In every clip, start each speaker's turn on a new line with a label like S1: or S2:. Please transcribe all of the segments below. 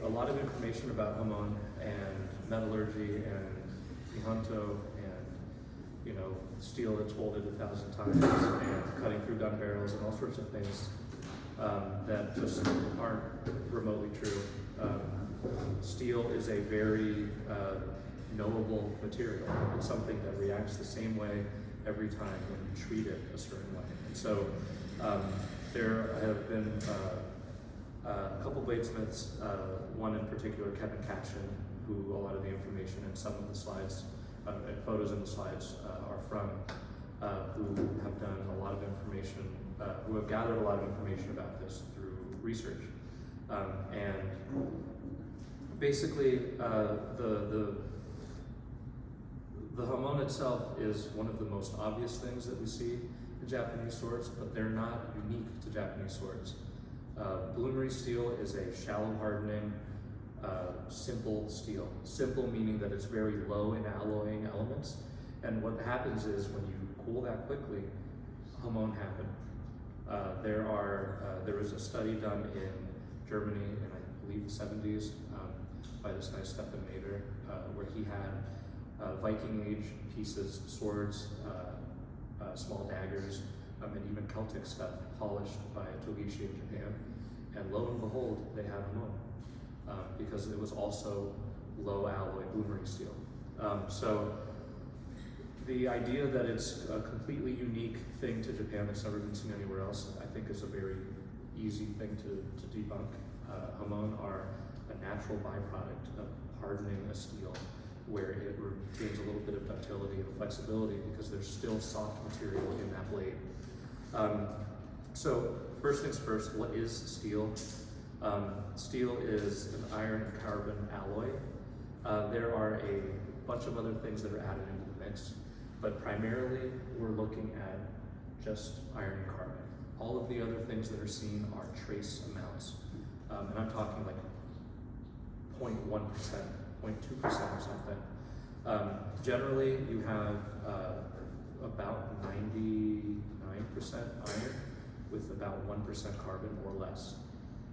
S1: a lot of information about Hamon and metallurgy and Ihanto and, you know, steel that's folded 1,000 times and cutting through gun barrels and all sorts of things that just aren't remotely true. Steel is a very knowable material. It's something that reacts the same way every time when you treat it a certain way. And so there have been a couple bladesmiths, one in particular, Kevin Catchin, who a lot of the information and some of the slides and photos in the slides are from, who have done a lot of information, who have gathered a lot of information about this through research. And basically, the Hamon itself is one of the most obvious things that we see in Japanese swords, but they're not unique to Japanese swords. Bloomery steel is a shallow hardening, simple steel. Simple meaning that it's very low in alloying elements. And what happens is when you cool that quickly, Hamon happened. There was a study done in Germany in, I believe, the 70s by this guy Stefan Maeder, where he had Viking age pieces, swords, small daggers, and even Celtic stuff polished by Togishi in Japan. And lo and behold, they had Hamon because it was also low alloy bloomery steel. So the idea that it's a completely unique thing to Japan that's never been seen anywhere else, I think is a very easy thing to debunk. Hamon are a natural byproduct of hardening a steel where it retains a little bit of ductility and flexibility because there's still soft material in that blade. So first things first, what is steel? Steel is an iron and carbon alloy. There are a bunch of other things that are added into the mix, but primarily we're looking at just iron and carbon. All of the other things that are seen are trace amounts. And I'm talking like 0.1%, 0.2% or something. Generally, you have about 99% iron with about 1% carbon or less.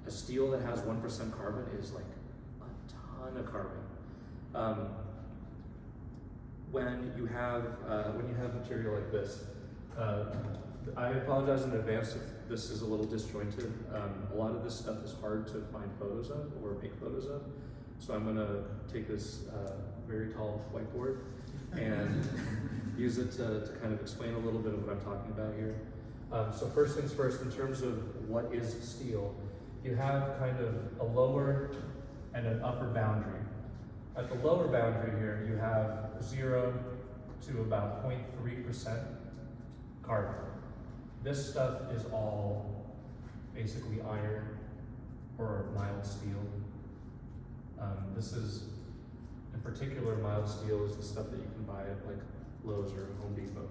S1: A steel that has 1% carbon is like a ton of carbon. When you have material like this, I apologize in advance if this is a little disjointed. A lot of this stuff is hard to find photos of or make photos of. So I'm gonna take this very tall whiteboard and use it to kind of explain a little bit of what I'm talking about here. So first things first, in terms of what is steel, you have kind of a lower and an upper boundary. At the lower boundary here, you have 0 to about 0.3% carbon. This stuff is all basically iron or mild steel. This is, in particular, mild steel is the stuff that you can buy at like Lowe's or Home Depot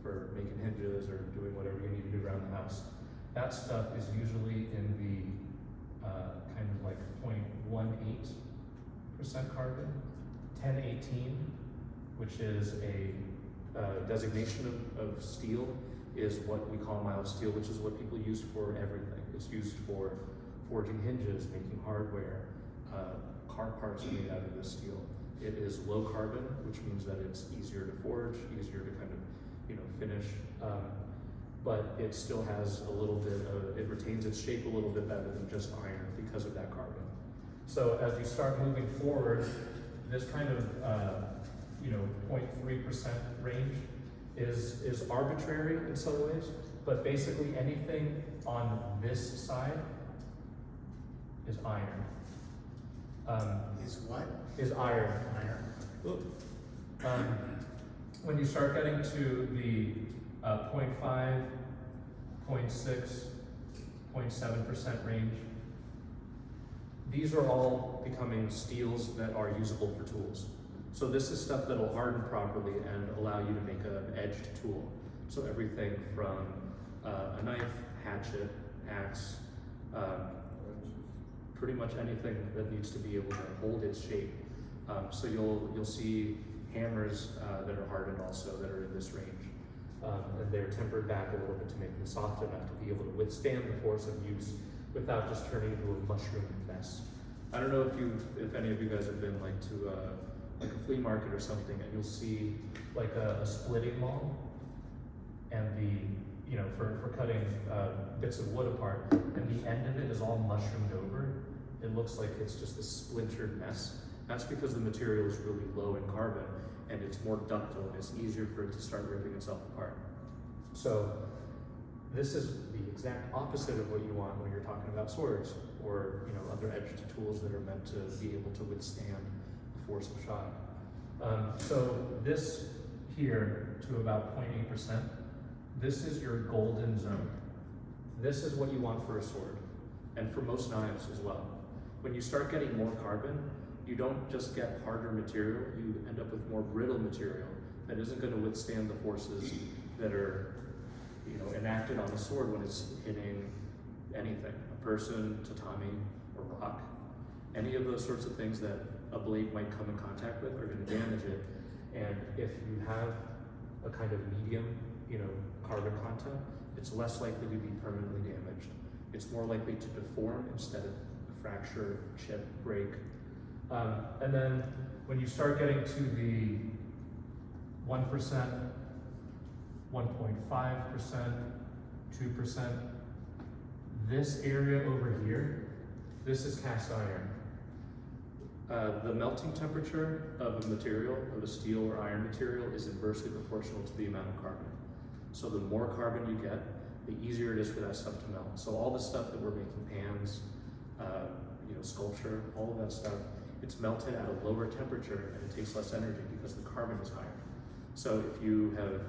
S1: for making hinges or doing whatever you need to do around the house. That stuff is usually in the kind of like 0.18% carbon. 1018, which is a designation of steel, is what we call mild steel, which is what people use for everything. It's used for forging hinges, making hardware. Car parts are made out of this steel. It is low carbon, which means that it's easier to forge, easier to kind of, finish, but it still has a little bit of, it retains its shape a little bit better than just iron because of that carbon. So as you start moving forward, this kind of, 0.3% range is arbitrary in some ways, but basically anything on this side is iron.
S2: Is what?
S1: Is iron.
S2: Iron.
S1: When you start getting to the 0.5, 0.6, 0.7% range, these are all becoming steels that are usable for tools. So this is stuff that will harden properly and allow you to make an edged tool. So everything from a knife, hatchet, axe, pretty much anything that needs to be able to hold its shape. So you'll see hammers that are hardened also that are in this range. And they're tempered back a little bit to make them soft enough to be able to withstand the force of use without just turning into a mushroom mess. I don't know if any of you guys have been like to like a flea market or something, and you'll see like a splitting maul, and for cutting bits of wood apart, and the end of it is all mushroomed over. It looks like it's just this splintered mess. That's because the material is really low in carbon, and it's more ductile, and it's easier for it to start ripping itself apart. So this is the exact opposite of what you want when you're talking about swords or other edged tools that are meant to be able to withstand the force of shock. So this here to about 0.8%, this is your golden zone. This is what you want for a sword, and for most knives as well. When you start getting more carbon, you don't just get harder material, you end up with more brittle material that isn't going to withstand the forces that are enacted on a sword when it's hitting anything, a person, tatami, or rock. Any of those sorts of things that a blade might come in contact with are going to damage it. And if you have a kind of medium, carbon content, it's less likely to be permanently damaged. It's more likely to deform instead of fracture, chip, break. And then when you start getting to the 1%, 1.5%, 2%, this area over here, this is cast iron. The melting temperature of a material, of a steel or iron material, is inversely proportional to the amount of carbon. So the more carbon you get, the easier it is for that stuff to melt. So all the stuff that we're making, pans, sculpture, all of that stuff, it's melted at a lower temperature and it takes less energy because the carbon is higher. So if you have,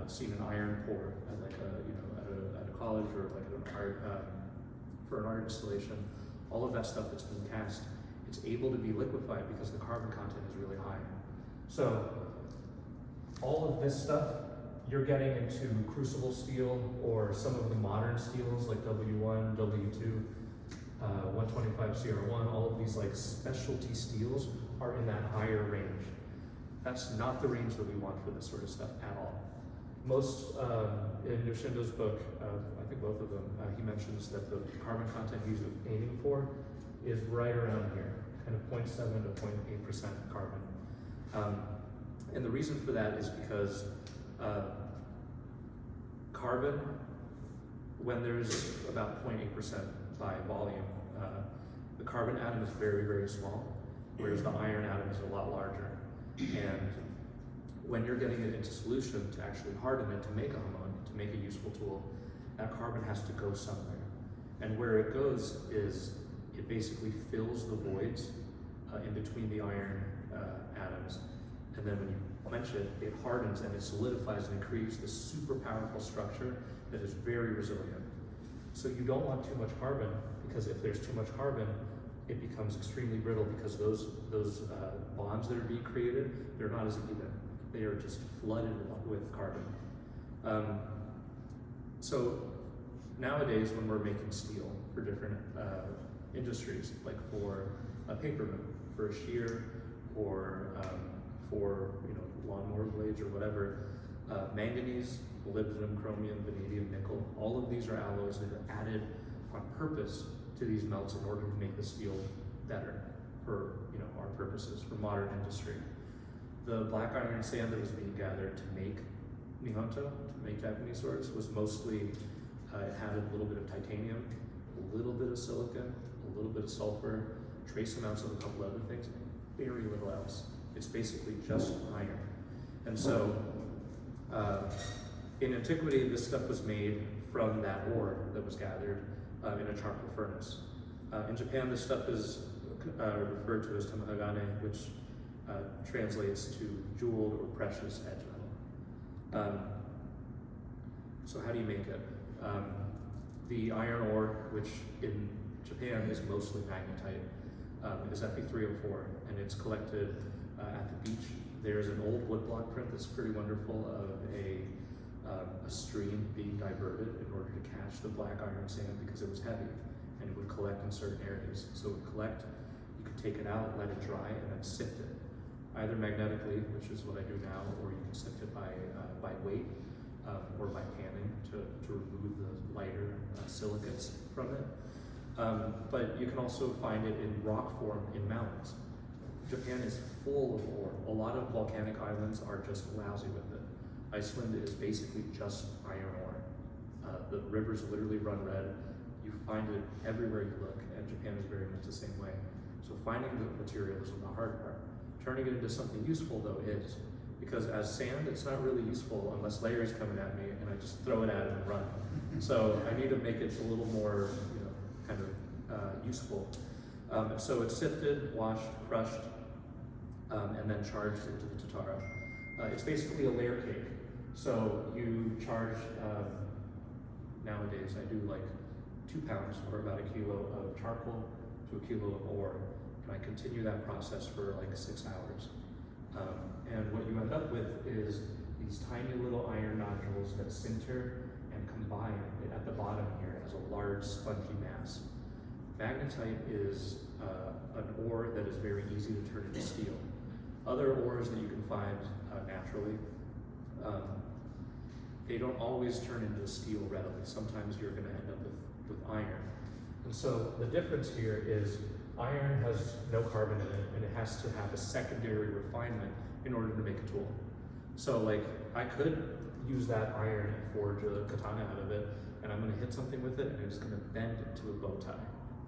S1: seen an iron pour at like at a college or like an art, for an art installation, all of that stuff that's being cast, it's able to be liquefied because the carbon content is really high. So all of this stuff, you're getting into crucible steel or some of the modern steels like W1, W2, 125 CR1, all of these like specialty steels are in that higher range. That's not the range that we want for this sort of stuff at all. Most, in Yoshindo's book, I think both of them, he mentions that the carbon content he's aiming for is right around here, kind of 0.7 to 0.8% carbon. And the reason for that is because carbon, when there's about 0.8% by volume, the carbon atom is very, very small, whereas the iron atom is a lot larger. And when you're getting it into solution to actually harden it to make a Hamon, to make a useful tool, that carbon has to go somewhere. And where it goes is it basically fills the voids in between the iron atoms. And then when you quench it, it hardens and it solidifies and it creates this super powerful structure that is very resilient. So you don't want too much carbon, because if there's too much carbon, it becomes extremely brittle because those bonds that are being created, they're not as even. They are just flooded with carbon. So nowadays, when we're making steel for different industries, like for a paper mill, for a shear, or for lawnmower blades or whatever, manganese, molybdenum, chromium, vanadium, nickel, all of these are alloys that are added on purpose to these melts in order to make the steel better for our purposes, for modern industry. The black iron sand that was being gathered to make Nihonto, to make Japanese swords, was mostly, it had a little bit of titanium, a little bit of silicon, a little bit of sulfur, trace amounts of a couple other things, and very little else. It's basically just iron. And so, in antiquity, this stuff was made from that ore that was gathered in a charcoal furnace. In Japan, this stuff is referred to as tamahagane, which translates to jeweled or precious edge metal. So how do you make it? The iron ore, which in Japan is mostly magnetite, is Fe3O4, and it's collected at the beach. There's an old woodblock print that's pretty wonderful of a stream being diverted in order to catch the black iron sand because it was heavy and it would collect in certain areas. So it would collect, you could take it out, let it dry, and then sift it, either magnetically, which is what I do now, or you can sift it by weight or by panning to remove the lighter silicates from it. But you can also find it in rock form in mountains. Japan is full of ore. A lot of volcanic islands are just lousy with it. Iceland is basically just iron ore. The rivers literally run red. You find it everywhere you look, and Japan is very much the same way. So finding the material isn't the hard part. Turning it into something useful, though, is. Because as sand, it's not really useful unless Larry's coming at me and I just throw it at him and run. So I need to make it a little more, kind of useful. So it's sifted, washed, crushed, and then charged into the tatara. It's basically a layer cake. So you charge, nowadays I do like 2 pounds or about 1 kilo of charcoal to 1 kilo of ore. And I continue that process for like 6 hours. And what you end up with is these tiny little iron nodules that sinter and combine at the bottom here as a large spongy mass. Magnetite is an ore that is very easy to turn into steel. Other ores that you can find naturally, they don't always turn into steel readily. Sometimes you're going to end up with iron. And so the difference here is iron has no carbon in it, and it has to have a secondary refinement in order to make a tool. So like, I could use that iron and forge a katana out of it, and I'm going to hit something with it, and it's going to bend into a bow tie,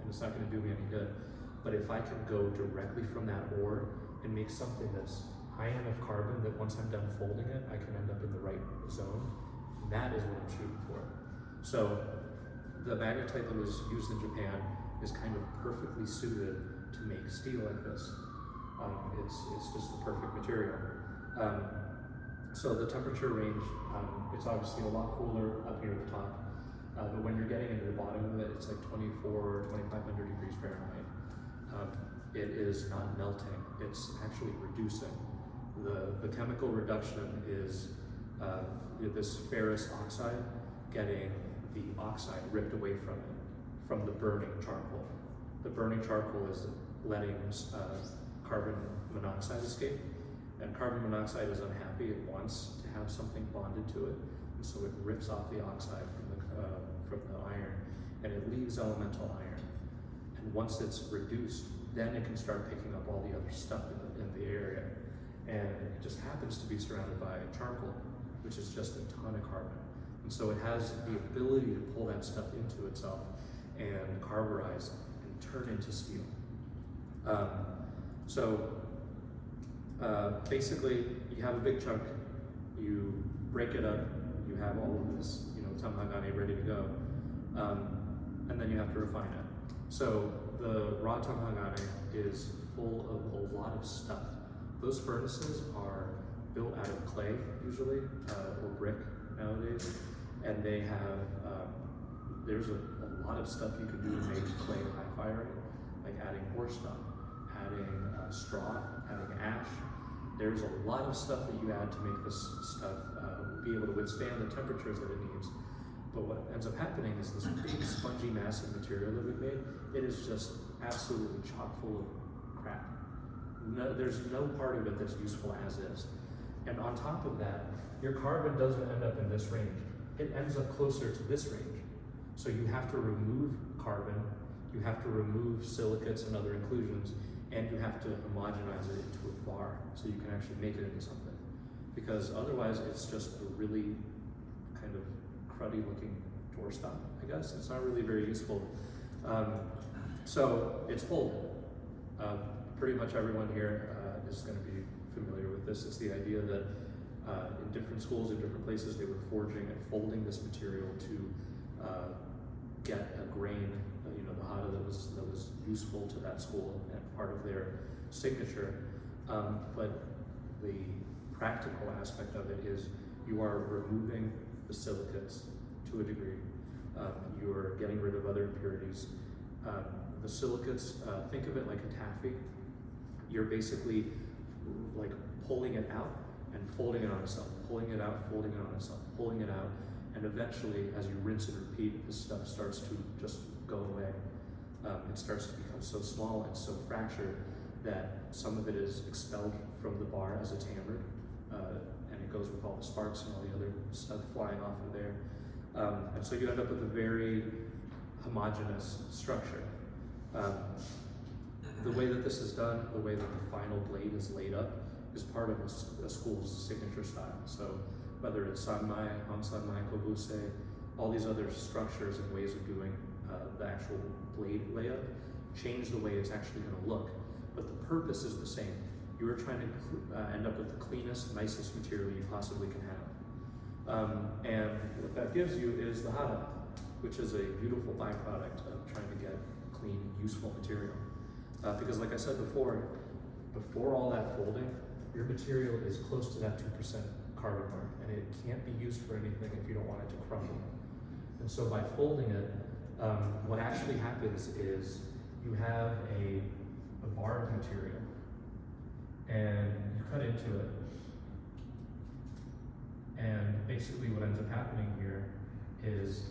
S1: and it's not going to do me any good. But if I can go directly from that ore and make something that's high enough carbon that once I'm done folding it, I can end up in the right zone, that is what I'm shooting for. So the magnetite that was used in Japan is kind of perfectly suited to make steel like this. It's just the perfect material. So the temperature range, it's obviously a lot cooler up here at the top, but when you're getting into the bottom of it, it's like 24 or 2500 degrees Fahrenheit. It is not melting, it's actually reducing. The chemical reduction is this ferrous oxide getting the oxide ripped away from it, from the burning charcoal. The burning charcoal is letting carbon monoxide escape, and carbon monoxide is unhappy. It wants to have something bonded to it, and so it rips off the oxide from the iron, and it leaves elemental iron. And once it's reduced, then it can start picking up all the other stuff in the area. And it just happens to be surrounded by charcoal, which is just a ton of carbon. And so it has the ability to pull that stuff into itself and carburize and turn into steel. Basically, you have a big chunk, you break it up, you have all of this, tamhagane ready to go, and then you have to refine it. So the raw tamhagane is full of a lot of stuff. Those furnaces are built out of clay, usually, or brick nowadays, and they have, there's a lot of stuff you can do to make clay high firing, like adding horse dung, adding straw, adding ash. There's a lot of stuff that you add to make this stuff be able to withstand the temperatures that it needs. But what ends up happening is this big spongy massive material that we've made, it is just absolutely chock full of crap. There's no part of it that's useful as is. And on top of that, your carbon doesn't end up in this range. It ends up closer to this range. So you have to remove carbon, you have to remove silicates and other inclusions, and you have to homogenize it into a bar so you can actually make it into something. Because otherwise it's just a really kind of cruddy looking doorstop, I guess. It's not really very useful. So it's folded. Pretty much everyone here is going to be familiar with this. It's the idea that in different schools, in different places, they were forging and folding this material to get a grain, the hada that was useful to that school and part of their signature. But the practical aspect of it is you are removing the silicates to a degree. You are getting rid of other impurities. The silicates, think of it like a taffy. You're basically like pulling it out and folding it on itself, pulling it out, folding it on itself, pulling it out, and eventually, as you rinse and repeat, this stuff starts to just go away. It starts to become so small and so fractured that some of it is expelled from the bar as it's hammered, and it goes with all the sparks and all the other stuff flying off of there. And so you end up with a very homogeneous structure. The way that this is done, the way that the final blade is laid up, is part of a school's signature style. So whether it's Sanmai, Hansanmai, Kobuse, all these other structures and ways of doing the actual blade layout change the way it's actually going to look. But the purpose is the same. You are trying to end up with the cleanest, nicest material you possibly can have. And what that gives you is the hada, which is a beautiful byproduct of trying to get clean, useful material. Because like I said before all that folding, your material is close to that 2% carbon mark, and it can't be used for anything if you don't want it to crumble. And so by folding it, what actually happens is you have a bar of material, and you cut into it, and basically what ends up happening here is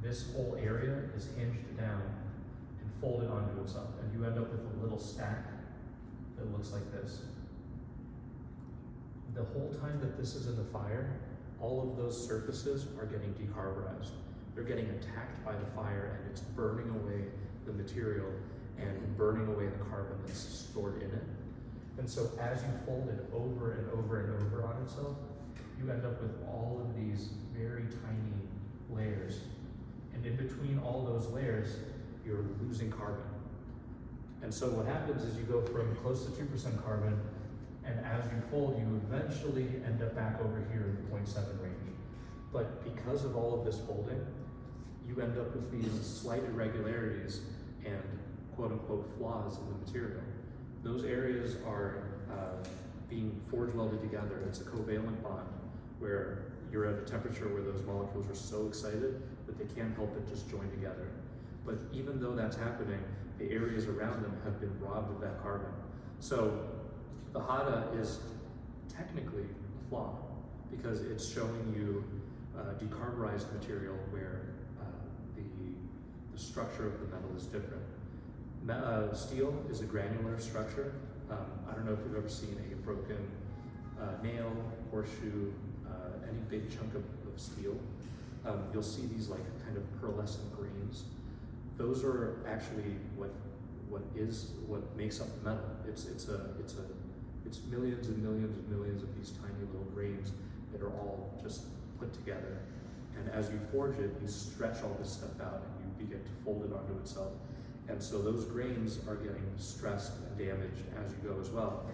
S1: this whole area is hinged down and folded onto itself, and you end up with a little stack that looks like this. The whole time that this is in the fire, all of those surfaces are getting decarburized. They're getting attacked by the fire, and it's burning away the material and burning away the carbon that's stored in it. And so as you fold it over and over and over on itself, you end up with all of these very tiny layers. And in between all those layers, you're losing carbon. And so what happens is you go from close to 2% carbon, and as you fold, you eventually end up back over here in the 0.7 range. But because of all of this folding, you end up with these slight irregularities and quote-unquote flaws in the material. Those areas are being forge welded together. It's a covalent bond where you're at a temperature where those molecules are so excited that they can't help but just join together. But even though that's happening, the areas around them have been robbed of that carbon. So the hada is technically a flaw because it's showing you decarburized material where the structure of the metal is different. Steel is a granular structure. I don't know if you've ever seen a broken nail, horseshoe, any big chunk of steel. You'll see these like kind of pearlescent grains. Those are actually what makes up the metal. It's millions and millions and millions of these tiny little grains that are all just put together. And as you forge it, you stretch all this stuff out and you begin to fold it onto itself. And so those grains are getting stressed and damaged as you go as well.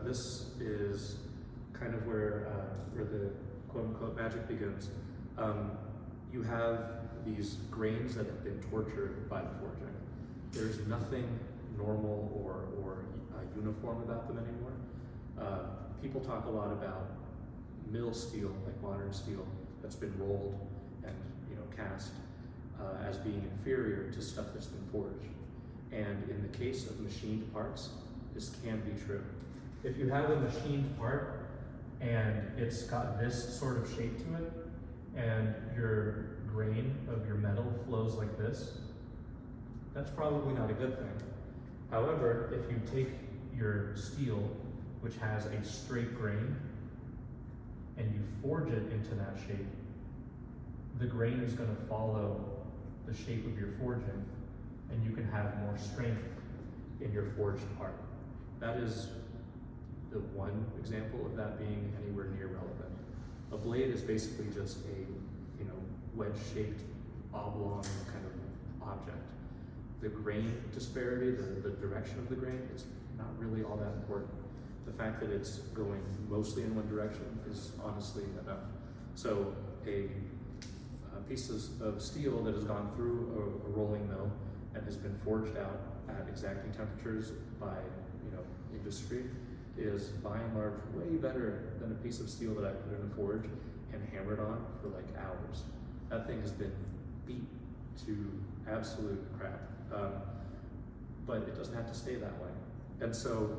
S1: This is kind of where the quote-unquote magic begins. You have these grains that have been tortured by the forging. There's nothing normal or uniform about them anymore. People talk a lot about mill steel, like modern steel, that's been rolled and cast as being inferior to stuff that's been forged. And in the case of machined parts, this can be true. If you have a machined part and it's got this sort of shape to it, and your grain of your metal flows like this, that's probably not a good thing. However, if you take your steel, which has a straight grain, and you forge it into that shape, the grain is going to follow the shape of your forging, and you can have more strength in your forged part. That is the one example of that being anywhere near relevant. A blade is basically just a wedge-shaped oblong kind of object. The grain disparity, the direction of the grain, it's not really all that important. The fact that it's going mostly in one direction is honestly enough. So a piece of steel that has gone through a rolling mill and has been forged out at exacting temperatures by industry is by and large way better than a piece of steel that I put in a forge and hammered on for like hours. That thing has been beat to absolute crap. But it doesn't have to stay that way. And so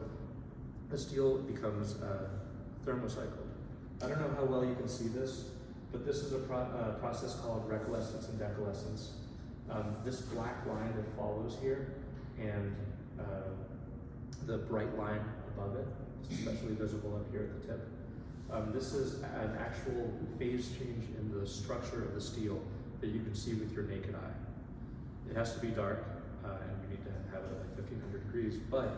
S1: the steel becomes thermocycled. I don't know how well you can see this, but this is a process called recolescence and decolescence. This black line that follows here and the bright line above it, it's especially visible up here at the tip, This is an actual phase change in the structure of the steel that you can see with your naked eye. It has to be dark, and you need to have it at like 1500 degrees, but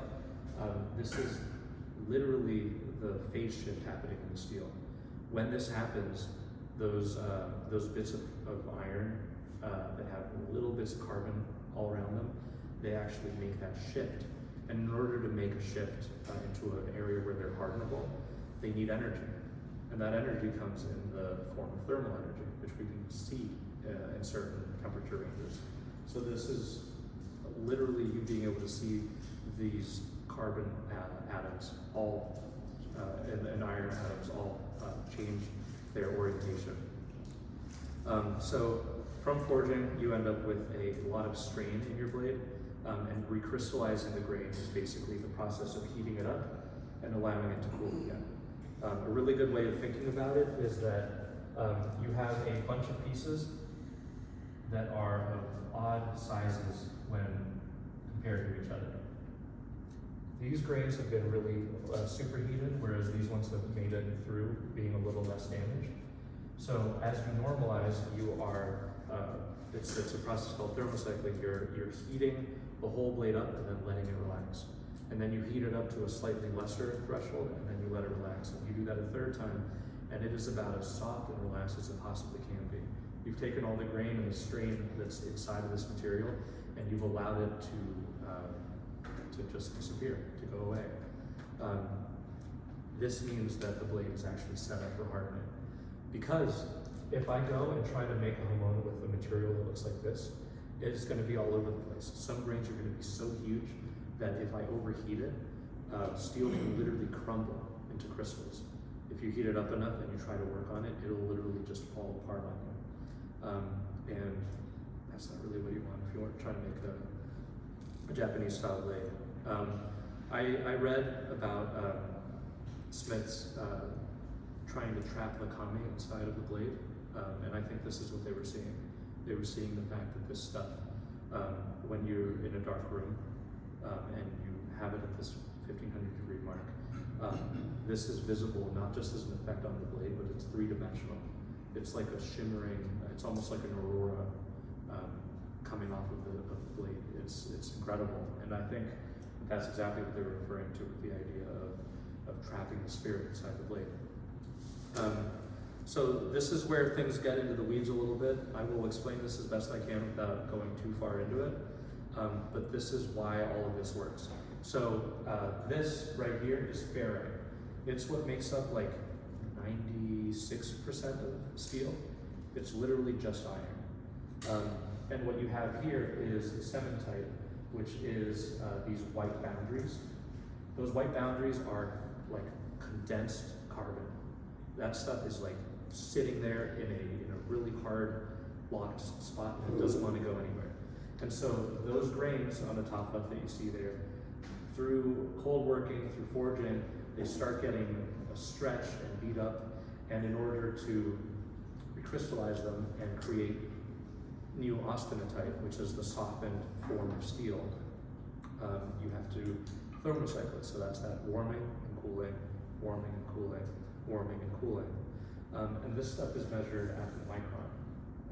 S1: this is literally the phase shift happening in the steel. When this happens, those bits of iron that have little bits of carbon all around them, they actually make that shift. And in order to make a shift into an area where they're hardenable, they need energy. And that energy comes in the form of thermal energy, which we can see in certain temperature ranges. So this is literally you being able to see these carbon atoms all, and iron atoms all change their orientation. So from forging, you end up with a lot of strain in your blade, and recrystallizing the grain is basically the process of heating it up and allowing it to cool again. A really good way of thinking about it is that you have a bunch of pieces that are of odd sizes when compared to each other. These grains have been really superheated, whereas these ones have made it through being a little less damaged. So as you normalize, you are, it's a process called thermocycling. You're heating the whole blade up and then letting it relax. And then you heat it up to a slightly lesser threshold, and then you let it relax. And you do that a third time, and it is about as soft and relaxed as it possibly can be. You've taken all the grain and the strain that's inside of this material, and you've allowed it to just disappear, to go away. This means that the blade is actually set up for hardening. Because if I go and try to make a Hamon with a material that looks like this, it's going to be all over the place. Some grains are going to be so huge that if I overheat it, steel can literally crumble into crystals. If you heat it up enough and you try to work on it, it'll literally just fall apart on you. And that's not really what you want if you want to try to make a Japanese style blade. I read about smiths trying to trap the kame inside of the blade, and I think this is what they were seeing. They were seeing the fact that this stuff, when you're in a dark room and you have it at this 1500 degree mark, this is visible not just as an effect on the blade, but it's three-dimensional. It's like a shimmering, it's almost like an aurora coming off of the blade. It's incredible, and I think that's exactly what they were referring to with the idea of trapping the spirit inside the blade. So this is where things get into the weeds a little bit. I will explain this as best I can without going too far into it, but this is why all of this works. So this right here is ferrite. It's what makes up like 96% of steel. It's literally just iron. And what you have here is cementite, which is these white boundaries. Those white boundaries are like condensed carbon. That stuff is like sitting there in a really hard locked spot and it doesn't want to go anywhere. And so those grains on the top left that you see there, through cold working, through forging, they start getting stretched and beat up, and in order to recrystallize them and create new austenitite, which is the softened form of steel, you have to thermocycle it. So that's that warming and cooling, warming and cooling, warming and cooling. And this stuff is measured at the micron,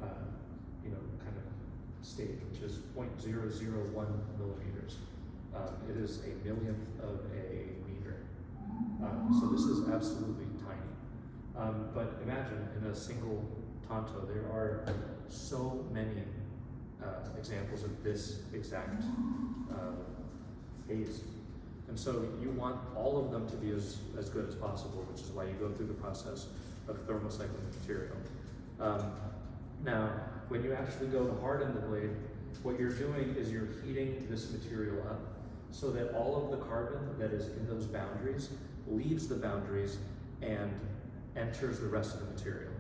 S1: kind of stage, which is 0.001 millimeters. It is a millionth of a meter. So this is absolutely tiny. But imagine in a single tanto, there are so many examples of this exact phase. And so you want all of them to be as good as possible, which is why you go through the process of thermocycling material. Now, when you actually go to harden the blade, what you're doing is you're heating this material up so that all of the carbon that is in those boundaries leaves the boundaries and enters the rest of the material.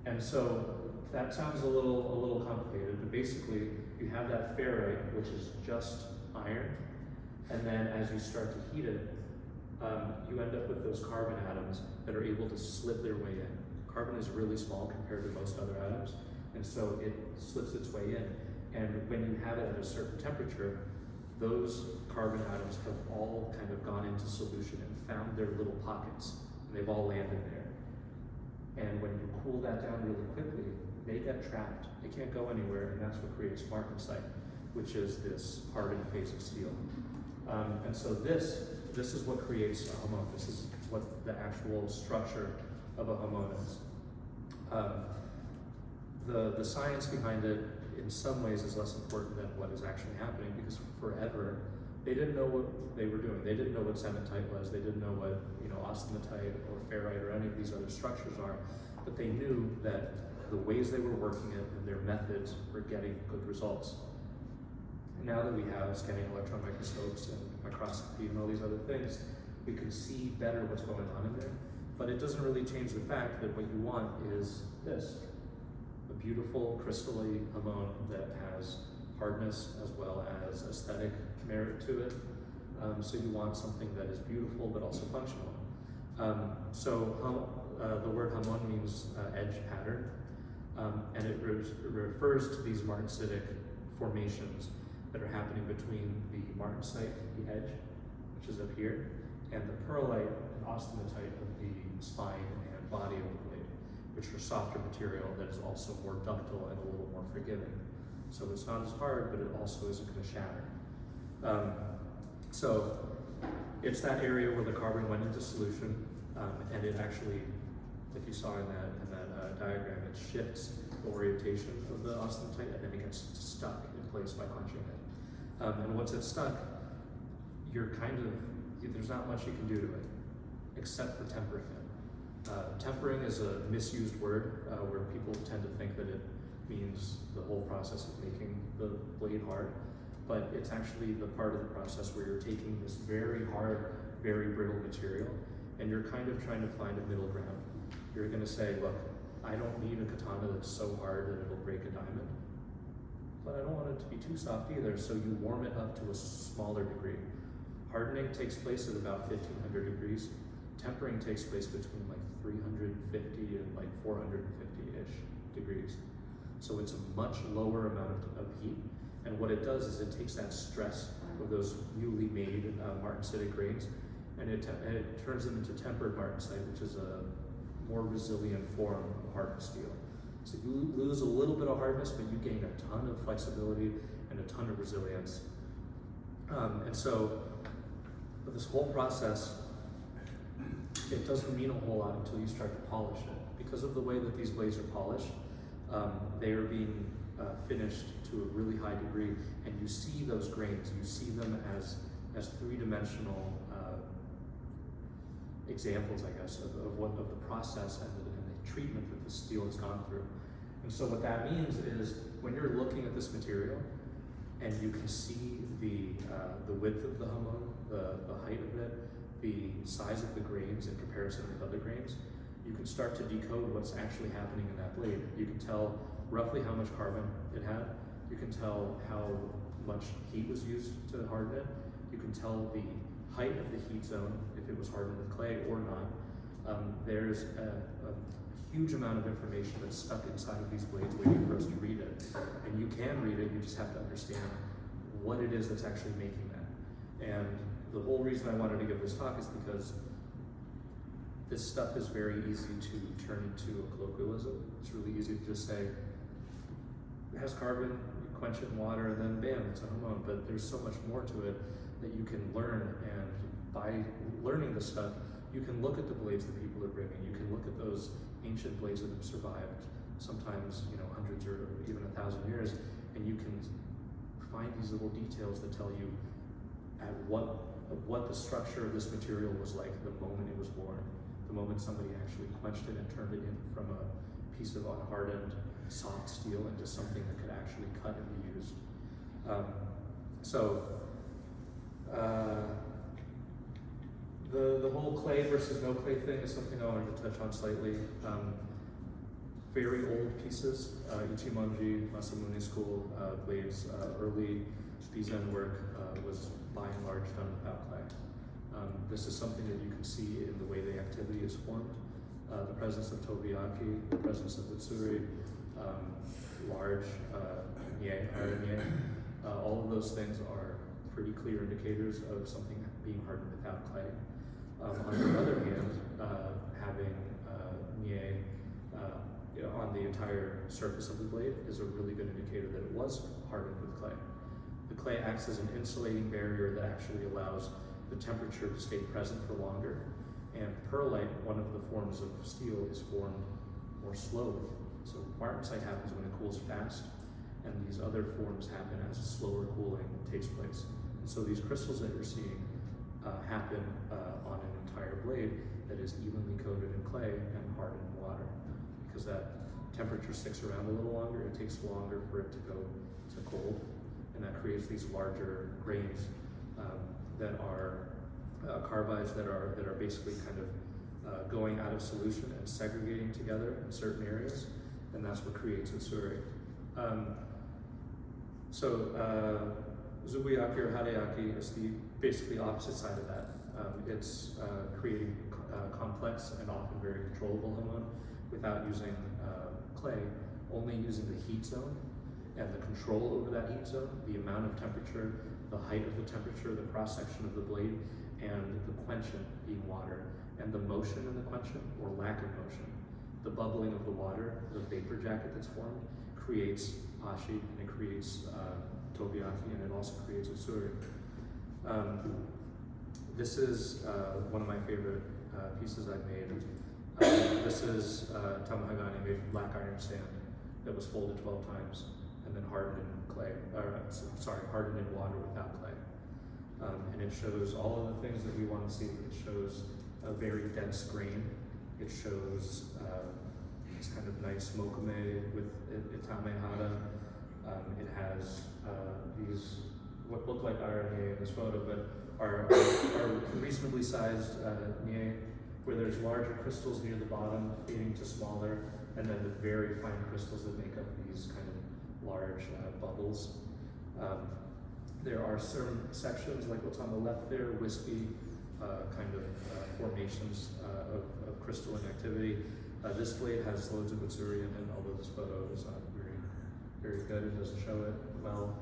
S1: And so that sounds a little complicated, but basically you have that ferrite, which is just iron, and then as you start to heat it, you end up with those carbon atoms that are able to slip their way in. Carbon is really small compared to most other atoms, and so it slips its way in. And when you have it at a certain temperature, those carbon atoms have all kind of gone into solution and found their little pockets, and they've all landed there. cool that down really quickly, they get trapped. They can't go anywhere, and that's what creates martensite, which is this hardened phase of steel. And so this is what creates a Hamon. This is what the actual structure of a Hamon is. The science behind it, in some ways, is less important than what is actually happening, because forever they didn't know what they were doing. They didn't know what cementite was. They didn't know what austenitite or ferrite or any of these other structures are. But they knew that the ways they were working it and their methods were getting good results. And now that we have scanning electron microscopes and microscopy and all these other things, we can see better what's going on in there. But it doesn't really change the fact that what you want is this, a beautiful crystalline Hamon that has hardness as well as aesthetic merit to it. So you want something that is beautiful but also functional. The word Hamon means edge pattern, and it refers to these martensitic formations that are happening between the martensite, the edge, which is up here, and the pearlite and austenitite of the spine and body of the blade, which are softer material that is also more ductile and a little more forgiving. So it's not as hard, but it also isn't going to shatter. So it's that area where the carbon went into solution, and it actually, like you saw in that diagram, it shifts the orientation of the austenitite, and then it gets stuck in place by quenching it. And once it's stuck, there's not much you can do to it, except for tempering it. Tempering is a misused word, where people tend to think that it means the whole process of making the blade hard, but it's actually the part of the process where you're taking this very hard, very brittle material, and you're kind of trying to find a middle ground. You're gonna say, look, I don't need a katana that's so hard that it'll break a diamond, but I don't want it to be too soft either, so you warm it up to a smaller degree. Hardening takes place at about 1500 degrees. Tempering takes place between like 350 and like 450-ish degrees. So it's a much lower amount of heat. And what it does is it takes that stress of those newly made martensitic grains, and it turns them into tempered martensite, which is a more resilient form of hardened steel. So you lose a little bit of hardness, but you gain a ton of flexibility and a ton of resilience. And so this whole process, it doesn't mean a whole lot until you start to polish it. Because of the way that these blades are polished, they are being finished to a really high degree, and you see those grains. You see them as three-dimensional examples, I guess, of the process and the treatment that the steel has gone through. And so what that means is when you're looking at this material and you can see the width of the Hamon, the height of it, the size of the grains in comparison with other grains, you can start to decode what's actually happening in that blade. You can tell roughly how much carbon it had. You can tell how much heat was used to harden it. You can tell the height of the heat zone, if it was hardened with clay or not. There's a huge amount of information that's stuck inside of these blades waiting for us to read it. And you can read it, you just have to understand what it is that's actually making that. And the whole reason I wanted to give this talk is because this stuff is very easy to turn into a colloquialism. It's really easy to just say, it has carbon, you quench it in water, and then bam, it's a Hamon. But there's so much more to it that you can learn, and by learning this stuff, you can look at the blades that people are bringing. You can look at those ancient blades that have survived, sometimes hundreds or even 1,000 years, and you can find these little details that tell you at what the structure of this material was like the moment it was born, the moment somebody actually quenched it and turned it in from a piece of unhardened soft steel into something that could actually cut and be used. The whole clay versus no clay thing is something I wanted to touch on slightly. Very old pieces, Ichimonji, Masamune school blades, early Bizen work was by and large done without clay. This is something that you can see in the way the activity is formed. The presence of Tobiyaki, the presence of Utsuri, large iron nie, all of those things are pretty clear indicators of something being hardened without clay. On the other hand, having nie on the entire surface of the blade is a really good indicator that it was hardened with clay. The clay acts as an insulating barrier that actually allows the temperature to stay present for longer. And perlite, one of the forms of steel, is formed more slowly. So martensite happens when it cools fast, and these other forms happen as slower cooling takes place. And so these crystals that you're seeing happen on an entire blade that is evenly coated in clay and hardened in water. Because that temperature sticks around a little longer, it takes longer for it to go to cold, and that creates these larger grains that are carbides that are basically kind of going out of solution and segregating together in certain areas, and that's what creates utsuri. Zubuyaki or Hadeaki is the basically opposite side of that. It's creating complex and often very controllable hamon without using clay, only using the heat zone and the control over that heat zone, the amount of temperature, the height of the temperature, the cross-section of the blade, and the quenchant being water, and the motion in the quenchant, or lack of motion. The bubbling of the water, the vapor jacket that's formed, creates ashi, and it creates tobiyaki, and it also creates utsuri. This is one of my favorite pieces I've made. This is tamahagani made from black iron sand that was folded 12 times and then hardened in clay, hardened in water without clay. And it shows all of the things that we want to see. It shows a very dense grain. It shows this kind of nice mokume with itame hara. It has these, what look like RNA in this photo, but are reasonably sized nie, where there's larger crystals near the bottom feeding to smaller, and then the very fine crystals that make up these kind of large bubbles. There are certain sections, like what's on the left there, wispy kind of formations of crystalline activity. This blade has loads of utsuri in it, although this photo is not very good, it doesn't show it well.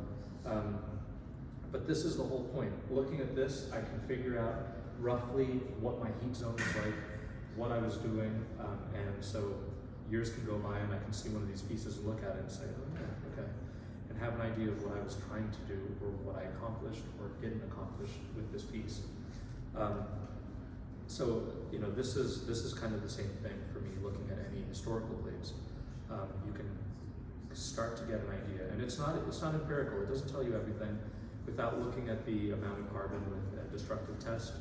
S1: But this is the whole point. Looking at this, I can figure out roughly what my heat zone is like, what I was doing, and so years can go by and I can see one of these pieces and look at it and say, oh yeah, okay, and have an idea of what I was trying to do or what I accomplished or didn't accomplish with this piece. So you know, this is kind of the same thing for me looking at any historical blades. You can start to get an idea, and it's not empirical. It doesn't tell you everything. Without looking at the amount of carbon with a destructive test,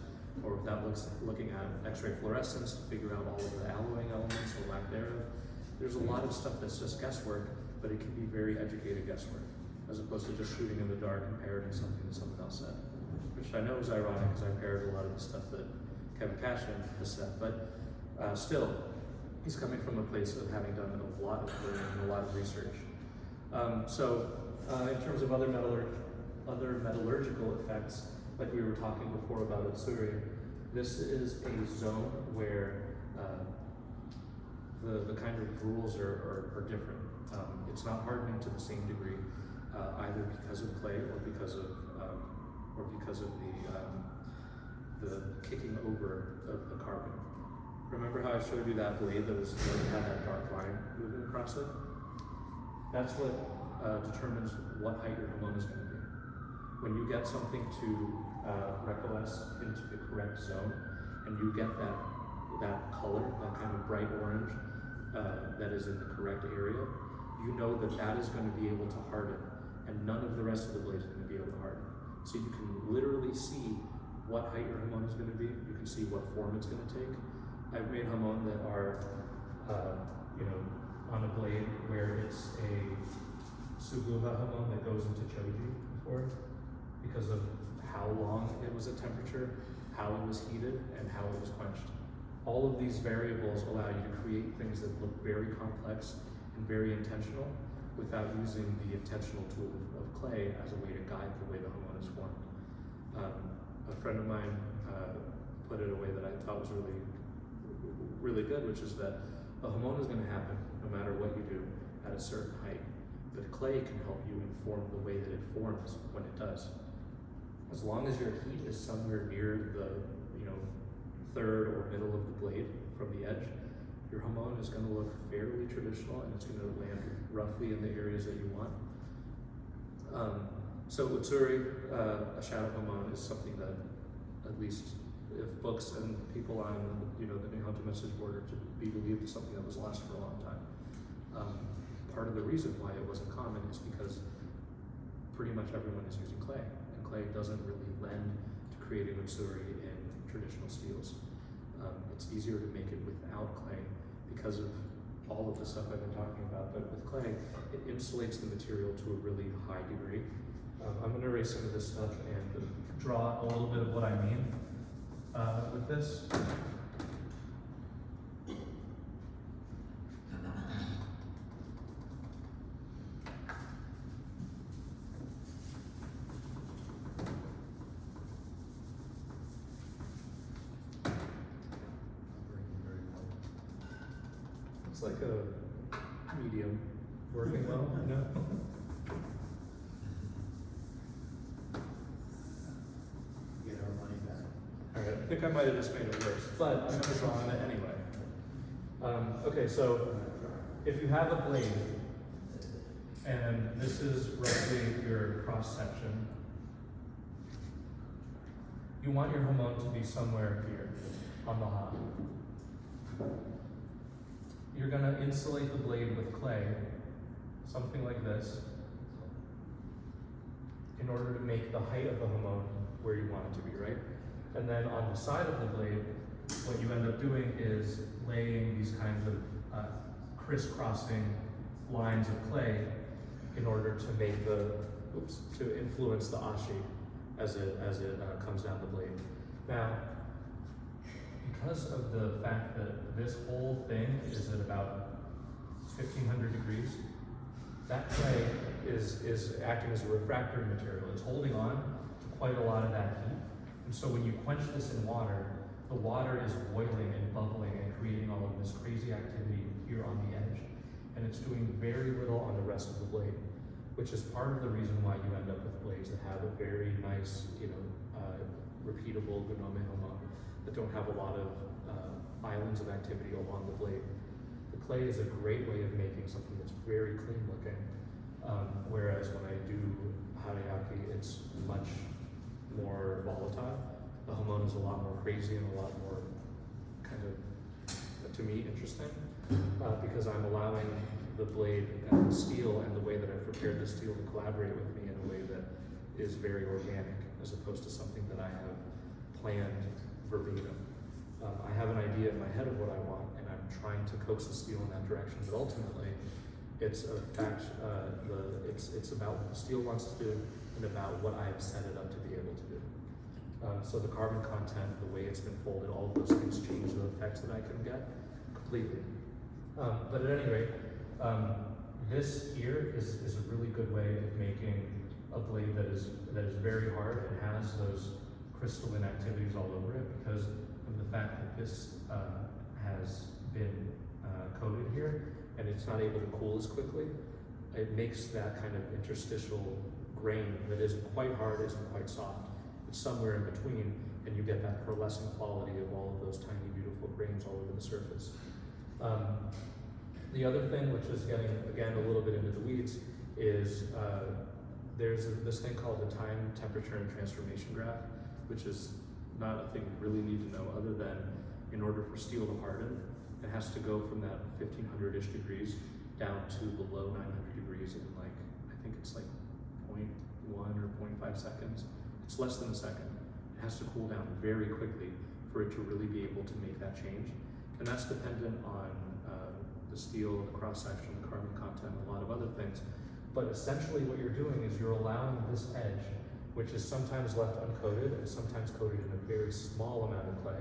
S1: or without looking at X-ray fluorescence to figure out all of the alloying elements or lack thereof. There's a lot of stuff that's just guesswork, but it can be very educated guesswork, as opposed to just shooting in the dark and parroting something that someone else said. Which I know is ironic, because I parrot a lot of the stuff that Kevin Cashin has said, but still, he's coming from a place of having done a lot of learning and a lot of research. In terms of other metallurgical effects, like we were talking before about utsuri, this is a zone where the kind of rules are different. It's not hardening to the same degree, either because of clay or because of the kicking over of the carbon. Remember how I showed you that blade that had that dark line moving across it? That's what determines what height your hamon is going to be. When you get something to recoalesce into the correct zone, and you get that color, that kind of bright orange that is in the correct area, you know that is going to be able to harden, and none of the rest of the blade is going to be able to harden. So you can literally see what height your hamon is going to be. You can see what form it's going to take. I've made hamon that are, on a blade where it's a subuha hamon that goes into choji before, because of how long it was at temperature, how it was heated, and how it was quenched. All of these variables allow you to create things that look very complex and very intentional without using the intentional tool of clay as a way to guide the way the hamon is formed. A friend of mine put it a way that I thought was really good, which is that a hamon is going to happen no matter what you do at a certain height, but clay can help you inform the way that it forms when it does. As long as your heat is somewhere near the third or middle of the blade from the edge, your hamon is going to look fairly be traditional, and it's going to land roughly in the areas that you want. So Utsuri, a shadow Hamon, is something that, at least if books and people on the Nihonto message board are to be believed, is something that was lost for a long time. Part of the reason why it wasn't common is because pretty much everyone is using clay, and clay doesn't really lend to creating Utsuri in traditional steels. It's easier to make it without clay because of all of the stuff I've been talking about, but with clay, it insulates the material to a really high degree. I'm going to erase some of this stuff and draw a little bit of what I mean with this. It's like a medium working well, you know?
S2: Get our money back.
S1: Alright, I think I might have just made it worse, but I'm going to draw on it anyway. Okay, so if you have a blade, and this is roughly your cross section, you want your Hamon to be somewhere here on the hop. You're going to insulate the blade with clay, something like this, in order to make the height of the Hamon where you want it to be, right? And then on the side of the blade, what you end up doing is laying these kinds of crisscrossing lines of clay in order to make to influence the ashi as it comes down the blade. Now, because of the fact that this whole thing is at about 1500 degrees, that clay is acting as a refractory material. It's holding on to quite a lot of that heat. And so when you quench this in water, the water is boiling and bubbling and creating all of this crazy activity here on the edge. And it's doing very little on the rest of the blade, which is part of the reason why you end up with blades that have a very nice, repeatable gunome Hamon, that don't have a lot of islands of activity along the blade. The clay is a great way of making something that's very clean looking, whereas when I do harayaki, it's much more volatile. The Hamon is a lot more crazy and a lot more kind of, to me, interesting, because I'm allowing the blade and the steel and the way that I've prepared the steel to collaborate with me in a way that is very organic, as opposed to something that I have planned verbatim. I have an idea in my head of what I want, and I'm trying to coax the steel in that direction, but ultimately, it's a fact, it's about what the steel wants to do and about what I've set it up to be able to do. So the carbon content, the way it's been folded, all of those things change the effects that I can get completely. But at any rate, this here is a really good way of making a blade that is very hard and has those crystalline activities all over it, because of the fact that this has been coated here and it's not able to cool as quickly. It makes that kind of interstitial grain that isn't quite hard, isn't quite soft. It's somewhere in between, and you get that pearlescent quality of all of those tiny, beautiful grains all over the surface. The other thing, which is getting, again, a little bit into the weeds, is there's this thing called the time, temperature, and transformation graph, which is not a thing you really need to know, other than in order for steel to harden, it has to go from that 1500-ish degrees down to below 900 degrees in I think it's like 0.1 or 0.5 seconds. It's less than a second. It has to cool down very quickly for it to really be able to make that change. And that's dependent on the steel, the cross-section, the carbon content, a lot of other things. But essentially what you're doing is you're allowing this edge, which is sometimes left uncoated and sometimes coated in a very small amount of clay.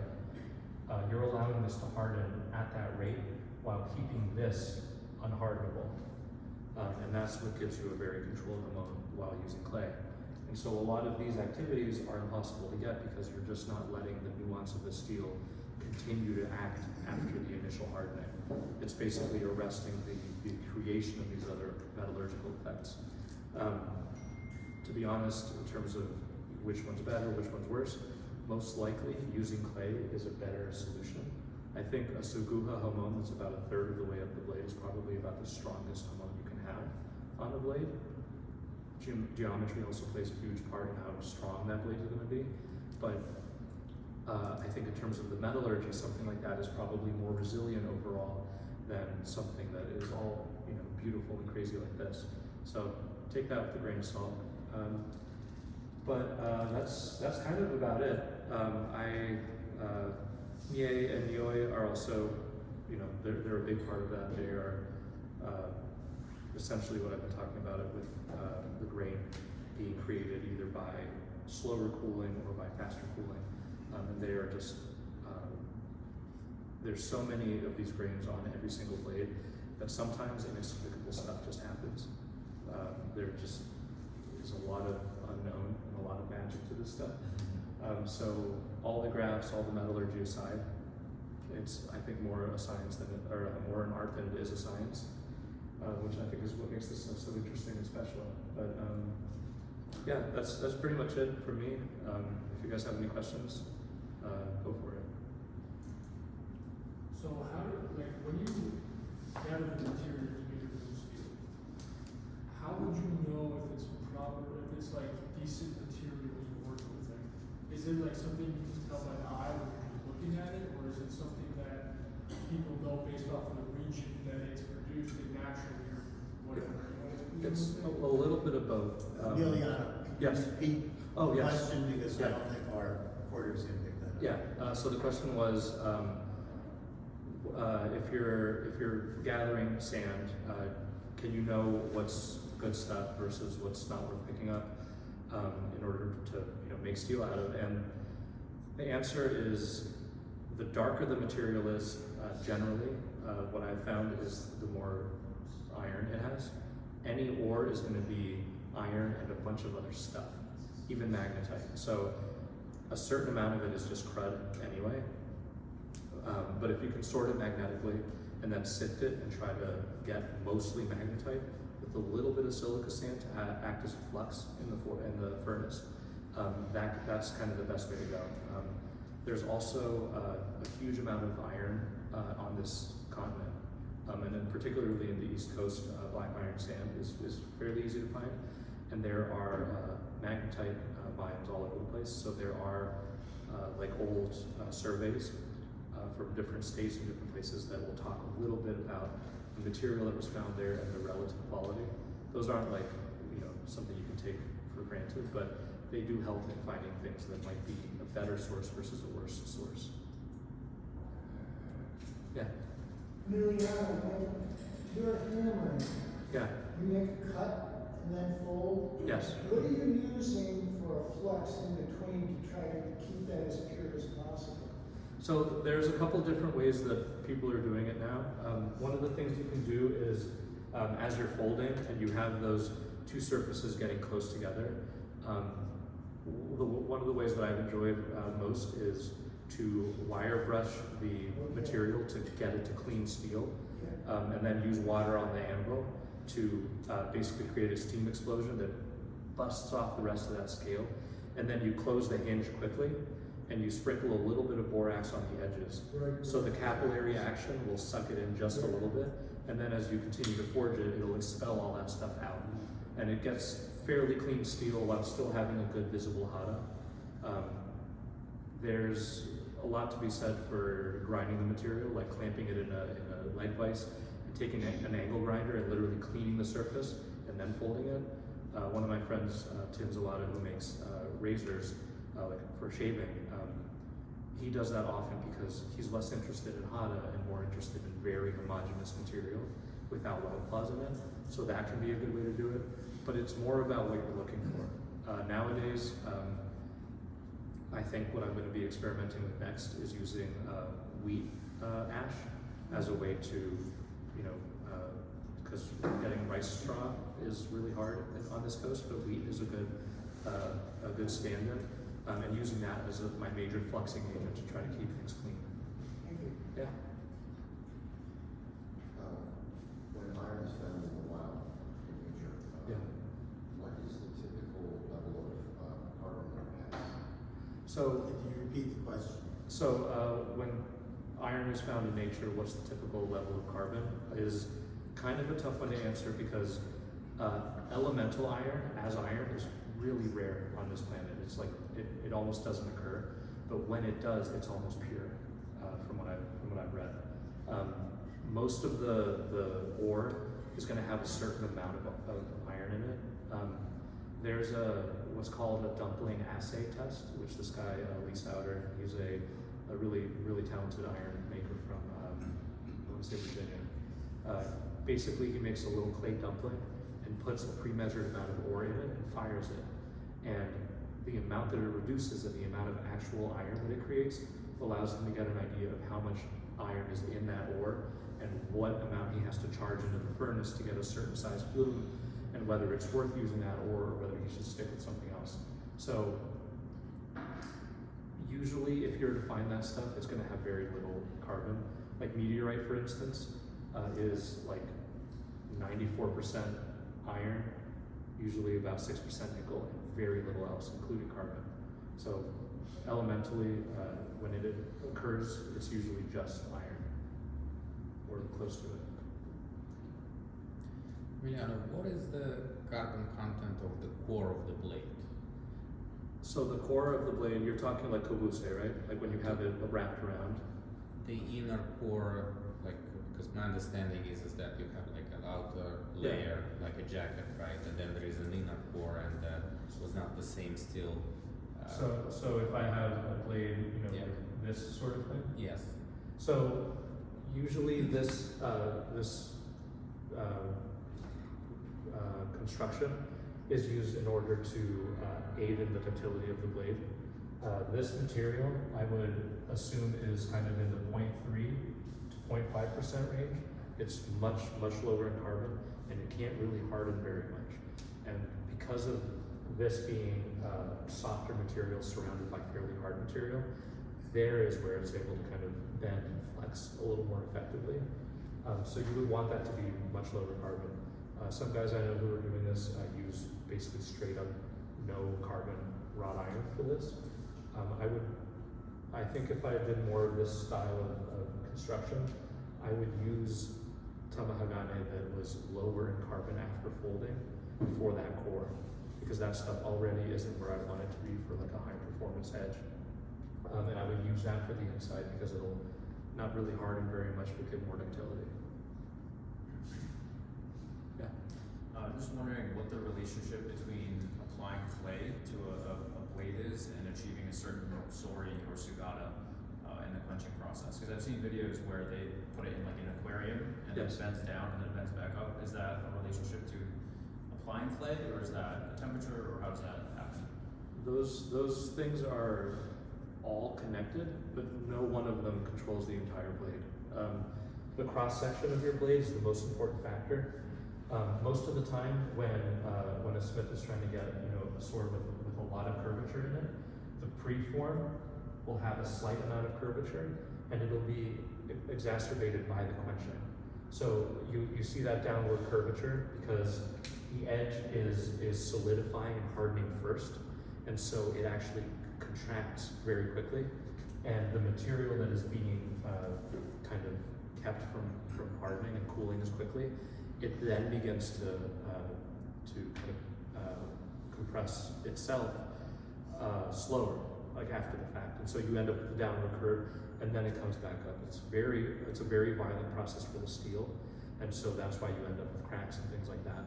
S1: You're allowing this to harden at that rate while keeping this unhardenable. And that's what gives you a very controlled Hamon while using clay. And so a lot of these activities are impossible to get because you're just not letting the nuance of the steel continue to act after the initial hardening. It's basically arresting the creation of these other metallurgical effects. To be honest, in terms of which one's better, which one's worse, most likely using clay is a better solution. I think a Suguha Hamon that's about a third of the way up the blade is probably about the strongest Hamon you can have on the blade. Geometry also plays a huge part in how strong that blade is going to be, but I think in terms of the metallurgy, something like that is probably more resilient overall than something that is all beautiful and crazy like this. So take that with a grain of salt. But that's kind of about it. Nie and Nioi are also, they're a big part of that. They are essentially what I've been talking about it with the grain being created either by slower cooling or by faster cooling. And they are just, there's so many of these grains on every single blade that sometimes inexplicable stuff just happens. There just is a lot of unknown and a lot of magic to this stuff. So all the graphs, all the metallurgy aside, it's I think more a science than more an art than it is a science, which I think is what makes this stuff so interesting and special. But yeah, that's pretty much it for me. If you guys have any questions, go for it.
S3: So how when you gather the materials made of blue steel, how would you know if it's proper, if it's like decent materials to work with? Is it like something you can tell by the eye when you're looking at it, or is it something that people know based off of the region that it's produced and naturally or whatever?
S1: It's a little bit of both.
S2: Emiliano,
S1: yes.
S2: Repeat
S1: Oh,
S2: the
S1: yes.
S2: question because
S1: Yeah.
S2: I don't think our reporters can pick that up.
S1: Yeah. So the question was, if you're gathering sand, can you know what's good stuff versus what's not worth picking up in order to make steel out of? And the answer is the darker the material is, generally, what I've found is the more iron it has. Any ore is going to be iron and a bunch of other stuff, even magnetite. So a certain amount of it is just crud anyway. But if you can sort it magnetically and then sift it and try to get mostly magnetite with a little bit of silica sand to act as a flux in the furnace, that's kind of the best way to go. There's also a huge amount of iron on this continent, and then particularly in the East Coast, black iron sand is fairly easy to find, and there are magnetite mines all over the place. So there are like old surveys from different states and different places that will talk a little bit about the material that was found there and the relative quality. Those aren't like something you can take for granted, but they do help in finding things that might be a better source versus a worse source. Yeah.
S4: Emiliano, when you're hammering,
S1: Yeah.
S4: you make a cut and then fold.
S1: Yes.
S4: What are you using for a flux in between to try to keep that as pure as possible?
S1: So there's a couple different ways that people are doing it now. One of the things you can do is as you're folding and you have those two surfaces getting close together, one of the ways that I've enjoyed most is to wire brush the material to get it to clean steel, and then use water on the anvil to basically create a steam explosion that busts off the rest of that scale. And then you close the hinge quickly and you sprinkle a little bit of borax on the edges. So the capillary action will suck it in just a little bit, and then as you continue to forge it, it'll expel all that stuff out. And it gets fairly clean steel while still having a good visible hada. There's a lot to be said for grinding the material, like clamping it in a lead vise, and taking an angle grinder and literally cleaning the surface and then folding it. One of my friends, Tim Zawada, who makes razors like for shaving, he does that often because he's less interested in hada and more interested in very homogeneous material without weld flaws in it. So that can be a good way to do it, but it's more about what you're looking for. Nowadays, I think what I'm going to be experimenting with next is using wheat ash as a way to, because getting rice straw is really hard on this coast, but wheat is a good stand-in, and using that as my major fluxing agent to try to keep things clean.
S4: Thank you.
S1: Yeah.
S5: When iron is found in the wild, in nature, what is the typical level of carbon that it has?
S1: So
S2: Can you repeat the question?
S1: So when iron is found in nature, what's the typical level of carbon, is kind of a tough one to answer because elemental iron, as iron, is really rare on this planet. It's like, it almost doesn't occur, but when it does, it's almost pure, from what I've read. Most of the ore is gonna have a certain amount of iron in it. There's what's called a dumpling assay test, which this guy, Lee Souder, he's a really, really talented iron maker from, I want to say Virginia. Basically, he makes a little clay dumpling and puts a pre-measured amount of ore in it and fires it. And the amount that it reduces and the amount of actual iron that it creates allows him to get an idea of how much iron is in that ore and what amount he has to charge into the furnace to get a certain size plume, and whether it's worth using that ore or whether he should stick with something else. So usually if you're to find that stuff, it's gonna have very little carbon. Like meteorite, for instance, is like 94% iron, usually about 6% nickel, and very little else, including carbon. So elementally, when it occurs, it's usually just iron, or close to it.
S6: Emiliano, what is the carbon content of the core of the blade?
S1: So the core of the blade, you're talking like kobuse, right? Like when you have it wrapped around.
S6: The inner core, like, because my understanding is that you have like an outer layer, like a jacket, right? And then there is an inner core, and that was not the same steel.
S1: So if I have a blade,
S6: Yeah.
S1: like this sort of thing.
S6: Yes.
S1: So usually this construction is used in order to aid in the ductility of the blade. This material, I would assume, is kind of in the 0.3 to 0.5% range. It's much, much lower in carbon, and it can't really harden very much. And because of this being softer material surrounded by fairly hard material, there is where it's able to kind of bend and flex a little more effectively. So you would want that to be much lower carbon. Some guys I know who are doing this use basically straight up no carbon wrought iron for this. I think if I did more of this style of construction, I would use tamahagane that was lower in carbon after folding for that core, because that stuff already isn't where I want it to be for like a high performance edge. And I would use that for the inside because it'll not really harden very much, but give more ductility. Yeah.
S7: I'm just wondering what the relationship between applying clay to a blade is and achieving a certain sori or sugata in the quenching process. Because I've seen videos where they put it in like an aquarium and
S1: Yes.
S7: it bends down and then it bends back up. Is that a relationship to applying clay, or is that a temperature, or how does that happen?
S1: Those things are all connected, but no one of them controls the entire blade. The cross section of your blade is the most important factor. Most of the time, when a smith is trying to get a sword with a lot of curvature in it, the preform will have a slight amount of curvature, and it'll be exacerbated by the quenching. So you see that downward curvature because the edge is solidifying and hardening first, and so it actually contracts very quickly, and the material that is being kind of kept from hardening and cooling as quickly, it then begins to kind of compress itself slower, like after the fact, and so you end up with a downward curve, and then it comes back up. It's a very violent process for the steel, and so that's why you end up with cracks and things like that,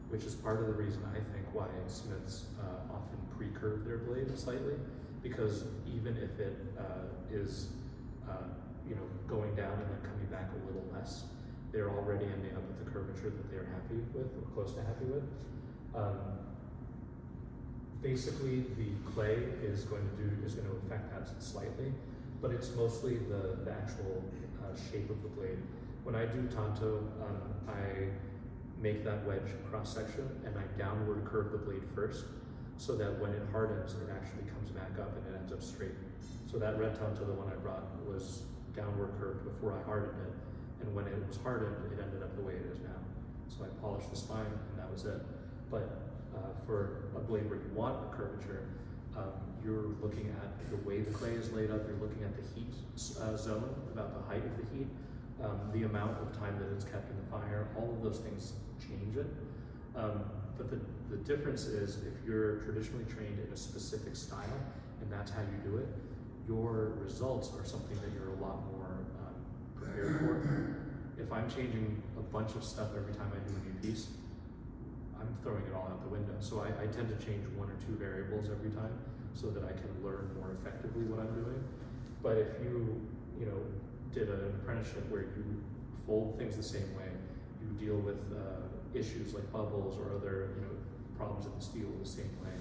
S1: which is part of the reason I think why smiths often pre-curve their blade slightly, because even if it is going down and then coming back a little less, they're already ending up with the curvature that they're happy with or close to happy with. Basically, the clay is going to affect that slightly, but it's mostly the actual shape of the blade. When I do tanto, I make that wedge cross section and I downward curve the blade first, so that when it hardens, it actually comes back up and it ends up straight. So that red tanto, the one I brought, was downward curved before I hardened it, and when it was hardened, it ended up the way it is now. So I polished the spine, and that was it. But for a blade where you want a curvature, You're looking at the way the clay is laid up, you're looking at the heat zone, about the height of the heat, the amount of time that it's kept in the fire, all of those things change it. But the difference is if you're traditionally trained in a specific style and that's how you do it, your results are something that you're a lot more prepared for. If I'm changing a bunch of stuff every time I do a new piece, I'm throwing it all out the window. So I tend to change 1 or 2 variables every time so that I can learn more effectively what I'm doing. But if you did an apprenticeship where you fold things the same way, you deal with issues like bubbles or other problems in the steel the same way,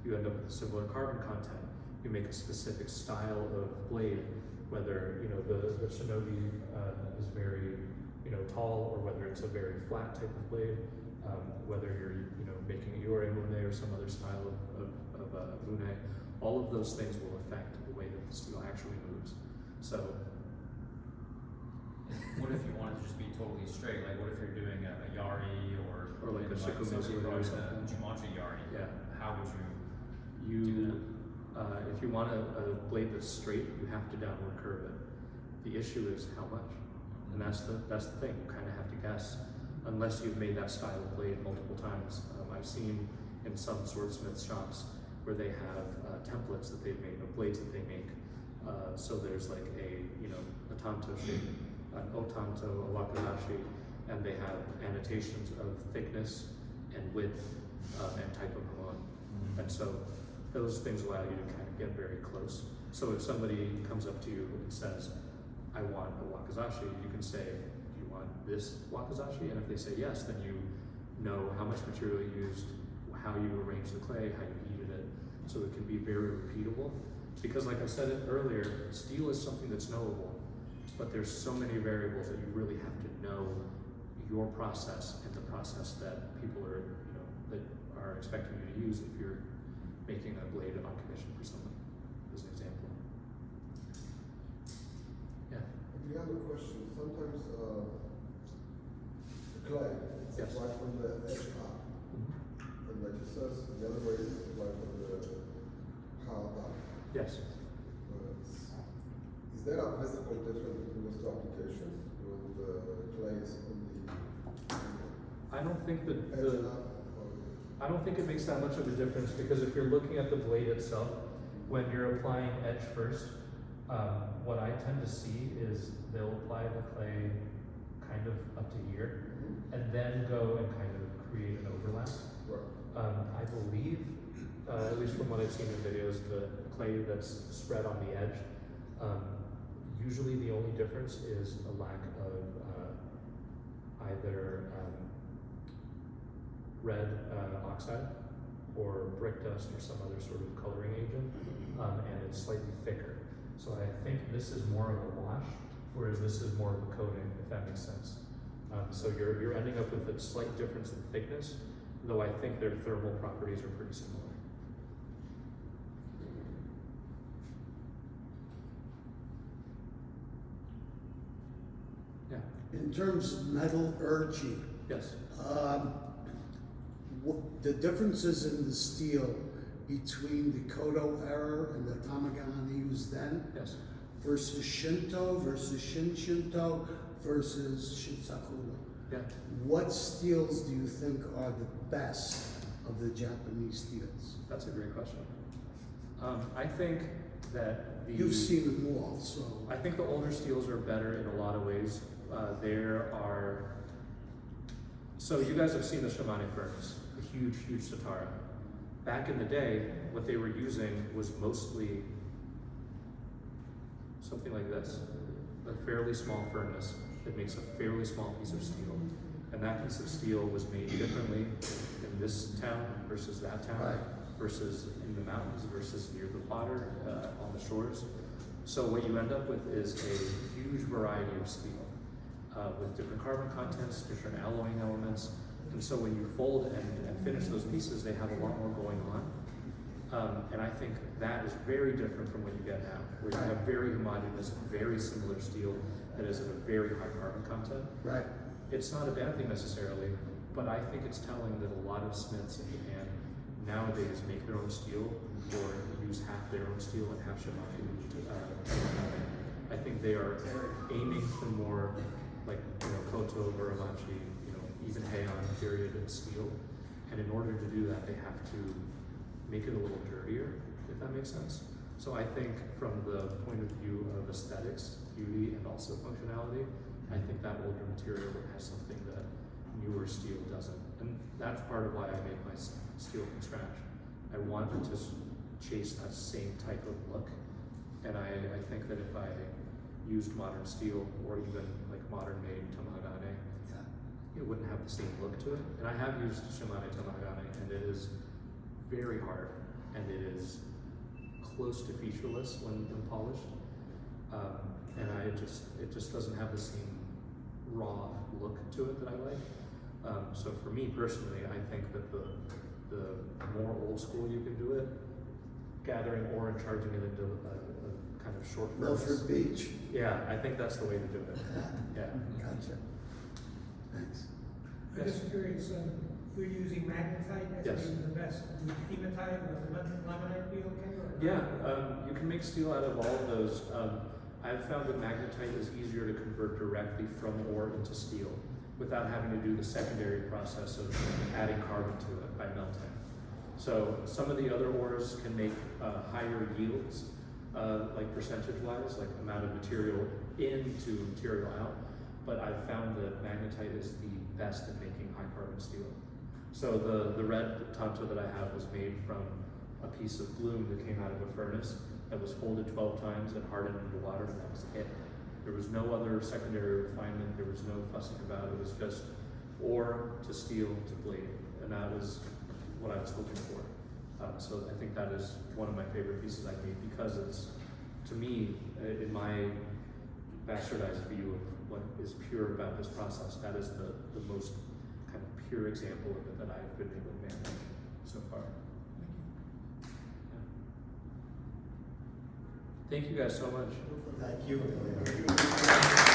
S1: you end up with a similar carbon content. You make a specific style of blade, whether the shinobi is very tall or whether it's a very flat type of blade, whether you're making a yore mune or some other style of mune, all of those things will affect the way that the steel actually moves. So
S7: what if you wanted to just be totally straight? Like, what if you're doing a yari or
S1: like a
S7: somebody
S1: shikumizu or
S7: brought
S1: something.
S7: a Jumanji yari?
S1: Yeah.
S7: How would you do that?
S1: If you want a blade that's straight, you have to downward curve it. The issue is how much, and that's the thing. You kind of have to guess, unless you've made that style of blade multiple times. I've seen in some swordsmith shops where they have templates that they've made of blades that they make. So there's like a tanto shape, an otanto, a wakazashi, and they have annotations of thickness and width and type of hamon. And so those things allow you to kind of get very close. So if somebody comes up to you and says, I want a wakazashi, you can say, do you want this wakazashi? And if they say yes, then you know how much material you used, how you arranged the clay, how you heated it, so it can be very repeatable. Because like I said it earlier, steel is something that's knowable, but there's so many variables that you really have to know your process and the process that people are, that are expecting you to use if you're making a blade on commission for someone, as an example. Yeah.
S5: The other question, sometimes the clay is
S1: Yes.
S5: applied from the edge up, and like it says, the other way is applied from the hard up.
S1: Yes.
S5: Is there a physical difference between those two applications when the clay is on the
S1: I don't think that
S5: edge up?
S1: I don't think it makes that much of a difference, because if you're looking at the blade itself, when you're applying edge first, what I tend to see is they'll apply the clay kind of up to here, and then go and kind of create an overlap.
S5: Right.
S1: I believe, at least from what I've seen in videos, the clay that's spread on the edge, usually the only difference is a lack of either red oxide or brick dust or some other sort of coloring agent, and it's slightly thicker. So I think this is more of a wash, whereas this is more of a coating, if that makes sense. So you're ending up with a slight difference in thickness, though I think their thermal properties are pretty similar. Yeah.
S8: In terms of metallurgy,
S1: Yes.
S8: the differences in the steel between the Kodo era and the Tamagana used then
S1: Yes.
S8: versus Shinto versus Shinto versus Shinsakura.
S1: Yeah.
S8: What steels do you think are the best of the Japanese steels?
S1: That's a great question. I think that
S8: You've seen them all, so.
S1: I think the older steels are better in a lot of ways. So you guys have seen the shamanic furnace, the huge Satara. Back in the day, what they were using was mostly something like this, a fairly small furnace that makes a fairly small piece of steel. And that piece of steel was made differently in this town versus that town,
S8: Right.
S1: versus in the mountains versus near the water, on the shores. So what you end up with is a huge variety of steel with different carbon contents, different alloying elements. And so when you fold and finish those pieces, they have a lot more going on. And I think that is very different from what you get now, where you have very homogeneous, very similar steel that is at a very high carbon content.
S8: Right.
S1: It's not a bad thing necessarily, but I think it's telling that a lot of smiths in Japan nowadays make their own steel or use half their own steel and half Shimano. I think they are aiming for more like, you know, Koto, Uramachi, you know, even Hamon period of steel. And in order to do that, they have to make it a little dirtier, if that makes sense. So I think from the point of view of aesthetics, beauty, and also functionality, I think that older material has something that newer steel doesn't. And that's part of why I made my steel from scratch. I wanted to chase that same type of look. And I think that if I used modern steel or even like modern made Tamagane, it wouldn't have the same look to it. And I have used Shimano Tamagane, and it is very hard, and it is close to featureless when polished. And it just doesn't have the same raw look to it that I like. So for me personally, I think that the more old school you can do it, gathering ore and charging it into a kind of short furnace.
S8: Milford Beach.
S1: Yeah, I think that's the way to do it. Yeah.
S8: Gotcha. Thanks.
S9: I'm just curious, you're using magnetite as
S1: Yes.
S9: being the best. Hematite or the laminate be okay? Or
S1: Yeah, you can make steel out of all of those. I've found that magnetite is easier to convert directly from ore into steel without having to do the secondary process of adding carbon to it by melting. So some of the other ores can make higher yields, like percentage-wise, like amount of material into material out. But I've found that magnetite is the best at making high carbon steel. So the red tanto that I have was made from a piece of gloom that came out of a furnace that was folded 12 times and hardened into water, and that was it. There was no other secondary refinement, there was no fussing about it, it was just ore to steel to blade, and that was what I was looking for. So I think that is one of my favorite pieces I made because it's, to me, in my bastardized view of what is pure about this process, that is the most kind of pure example of it that I've been able to manage so far. Thank you guys so much.
S2: Thank you, Emiliano.